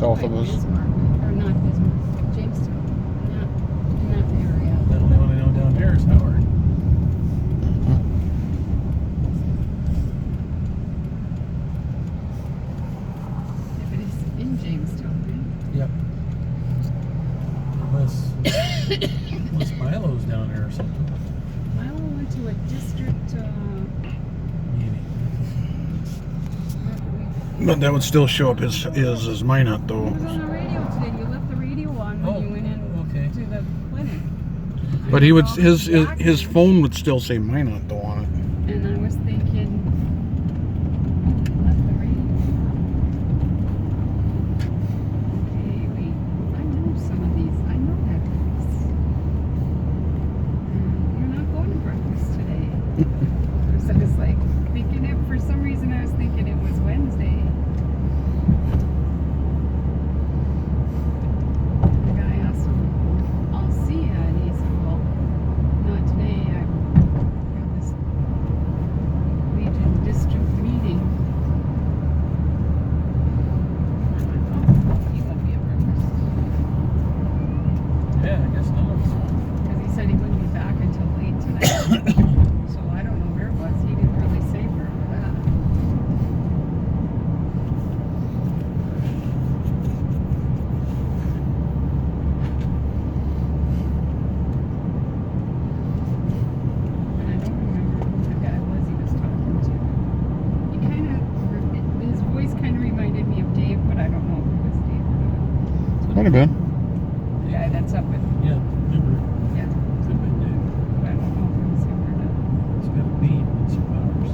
south of us. Bismarck, or not Bismarck, Jamestown. Not in that area. The only one I know down there is Howard. If it is in Jamestown, Yep. Unless Milo's down there or something. right? Milo went to a district. Maybe. But that would still show up as Minot, He though. was on the radio today. You left the radio on when you went in to the clinic. But he would his phone would still say Minot, though, on it. And I was thinking, left the radio. Okay, wait. I know some of these. I know that place. You're not going to breakfast today. So I was like thinking it. For some reason, I was thinking it was Wednesday. The guy asked him, "I'll see ya," and he said, "Well, not today. I've got this Legion district meeting." I went, "Oh, he won't be at breakfast." Yeah, I guess not. Because he said he wouldn't be back until late tonight. So I don't know where it was. He didn't really say where it was at. And I don't remember who the guy was he was talking to. He kind of, his voice kind of reminded me of Dave, but I don't know if it was Dave or not. Might have been. The guy that's up with, Yeah, remember? yeah, Could be Dave. but I don't know if it was him or not. It's got a beam in some powers.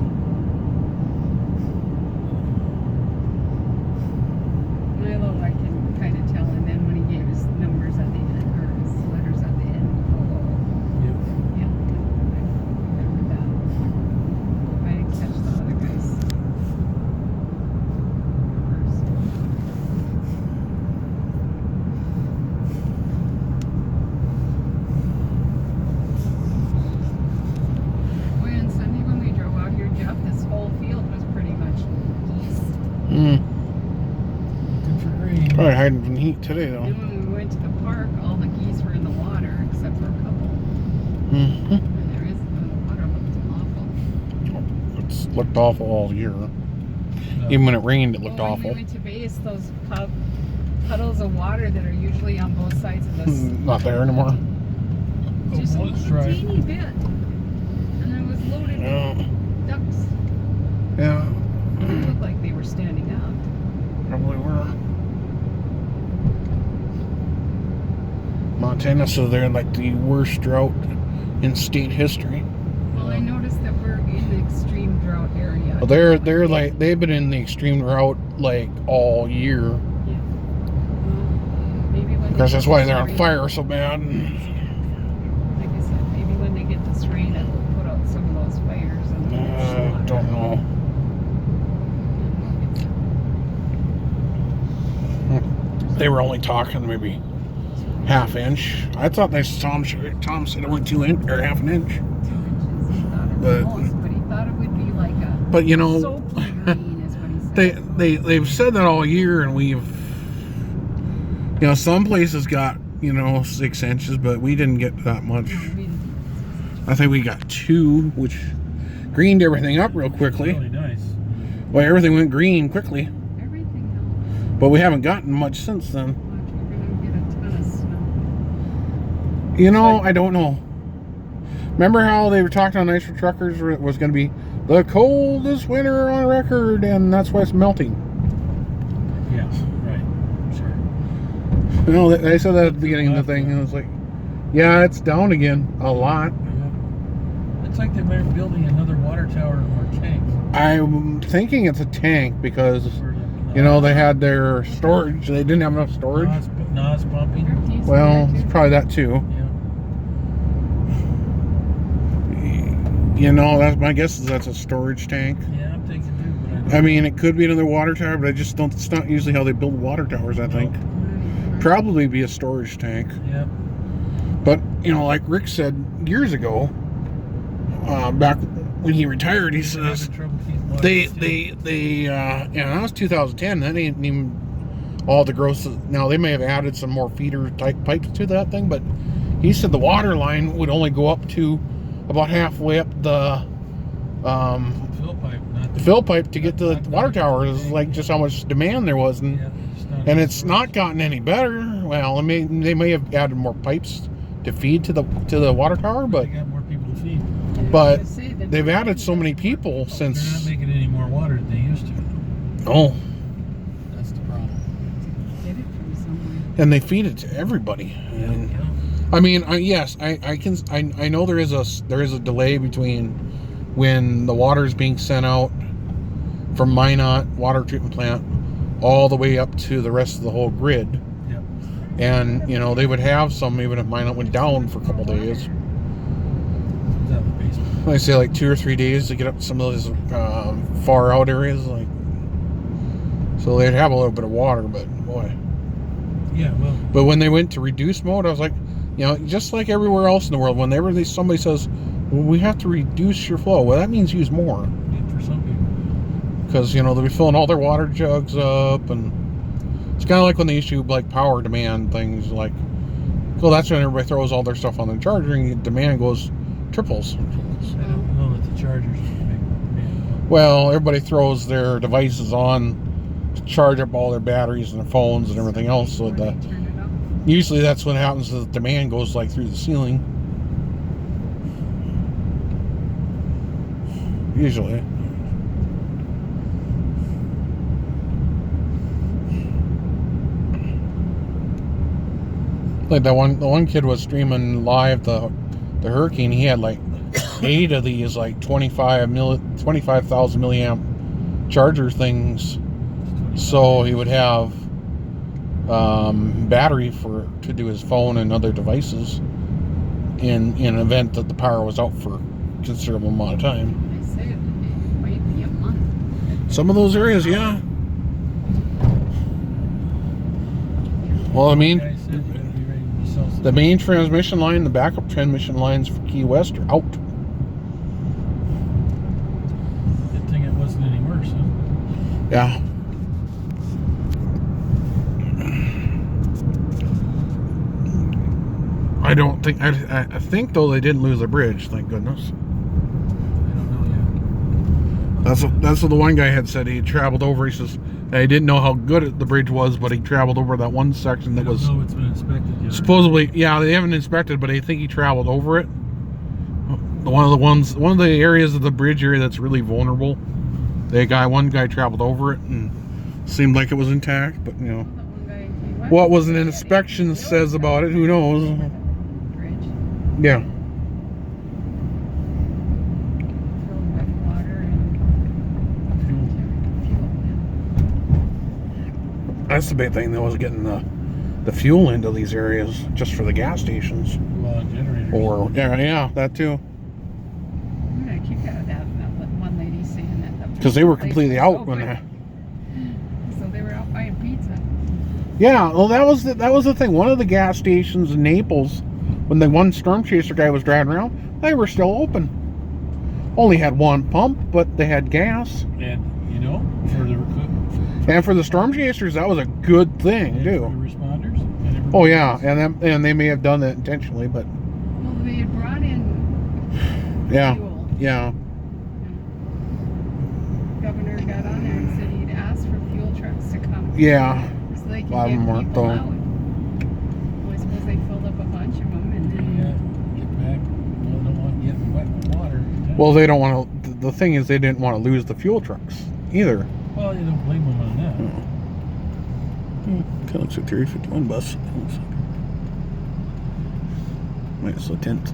Milo, I can kind of tell, and then when he gave his numbers at the end, or his letters at the end, Yep. yeah, I remember that. I didn't catch the other guys. Boy, on Sunday when we drove out here, Jeff, this whole field was pretty much geese. Good for green. Probably hiding from the heat today, though. And when we went to the park, all the geese were in the water, except for a couple. Mm-hmm. And there is, the water looked awful. It's looked awful all year. Even when it rained, it looked When awful. we went to base, those puddles of water that are usually on both sides of us. Not there anymore. Just a Oh, let's little try. teeny bit. And it was loaded Yeah. with ducks. Yeah, They looked like they were standing up. probably were. Montana says they're like the worst drought in state history. Well, I noticed that we're in the extreme drought area. Well, they're like they've been in the extreme drought like all year. Yeah. Well, maybe when Because that's why they're on rain- fire so bad. Like I said, maybe when they get this rain, it will put out some of those fires. And Don't know. They were only talking maybe half inch. I thought Tom said it went 2 inch or half an inch. 2 inches. He thought it But- was most, but he thought it would be like a But you know, soapy green is what he said. they've said that all year, and some places got 6 inches, but we didn't get that much. No, we didn't. I think we got 2, which greened everything up real quickly. Really nice. Well, everything went green quickly, Everything else. but we haven't gotten much since then. Watch, we're gonna get a ton of snow. I don't know. Remember how they were talking on Ice for Truckers where it was going to be the coldest winter on record, and that's why it's melting. Yes, right. Sure. They said that at the beginning of the thing, and it was like, yeah, it's down again a lot. Yeah. It's like they might be building another water tower or tank. I'm thinking it's a tank because, For the- they had their storage. They didn't have enough storage. Nos pumping. They're used to Well, that, it's too. probably that too. Yeah. That's my guess is that's a storage tank. Yeah, I'm thinking too. But I mean, it could be another water tower, but I just don't. It's not usually how they build water towers. I think probably be a storage tank. Yeah. But like Rick said years ago, back when he retired, he says Having trouble keeping water they still. that was 2010. That ain't even all the gross. Now they may have added some more feeder type pipes to that thing, but he said the water line would only go up to about halfway up the Fill pipe, not the fill pipe to get to the water tower. Is like just how much demand there was, and it's not gotten any better. Well, they may have added more pipes to feed to the water tower, but they got more people to feed. but they've added so many people since. They're not making any more water than they used to. Oh, That's the problem. Get it from somewhere. and they feed it to everybody. And, I mean, yes, I know there is a delay between when the water is being sent out from Minot water treatment plant all the way up to the rest of the whole grid. Yep. And you know they would have some even if Minot went down for a couple days. It's out of the basement. I say like 2 or 3 days to get up to some of those far out areas, like so they'd have a little bit of water, but boy. Yeah, well. But when they went to reduce mode, I was like, you know, just like everywhere else in the world, whenever somebody says, well, we have to reduce your flow, well, that means use more. Yeah, for some people. Because, you know, they'll be filling all their water jugs up, and it's kind of like when they issue, like, power demand things, like, well, that's when everybody throws all their stuff on the charger, and demand triples. I don't know that the chargers make. Well, everybody throws their devices on to charge up all their batteries and their phones and everything else, so Before they turn it off. usually that's what happens, is the demand goes, like, through the ceiling. Usually. Like the one kid was streaming live the hurricane. He had like 8 of these like 25,000 milliamp charger things, so he would have battery to do his phone and other devices in an event that the power was out for a considerable amount of time. I say it might be a month. Some of those areas, yeah. Well, I mean, Guy said they're gonna be ready to sell some. the main transmission line, the backup transmission lines for Key West are out. Good thing it wasn't any worse, huh? Yeah. I don't think. I think though they didn't lose the bridge. Thank goodness. I don't know yet. That's what the one guy had said. He had traveled over. He says he didn't know how good the bridge was, but he traveled over that one section that I don't was know if it's been inspected yet. supposedly. Yeah, they haven't inspected, but I think he traveled over it. One of the areas of the bridge area that's really vulnerable. One guy traveled over it and seemed like it was intact, but you know, The one guy in Key West what was an said inspection it says about it, who knows? Bridge Yeah. filled with water and fuel. That's the big thing, though, is getting the fuel into these areas just for the gas stations. Well, generators. Or, yeah, that too. I'm gonna kick out of that one lady saying that the Because they were place completely was out open. when So they were out buying pizza. Yeah, well, that was the thing. One of the gas stations in Naples, when the one storm chaser guy was driving around, they were still open. Only had one pump, but they had gas. And, you know, for the And for the storm chasers, that was a good thing, and for too. the responders. And everybody Oh, yeah, else. and they may have done that intentionally, but Well, they had brought in yeah, fuel. yeah. Governor got on there and said he'd asked for fuel trucks to come. Yeah. So they could A lot of get them weren't, people though. out. Well, I suppose they filled up a bunch of them and then Get back. Well, don't want to get wet with water. Well, they don't want to. The thing is, they didn't want to lose the fuel trucks either. Well, you don't blame them on that. Kind of looks like 351 bus. Wait, it's a tent.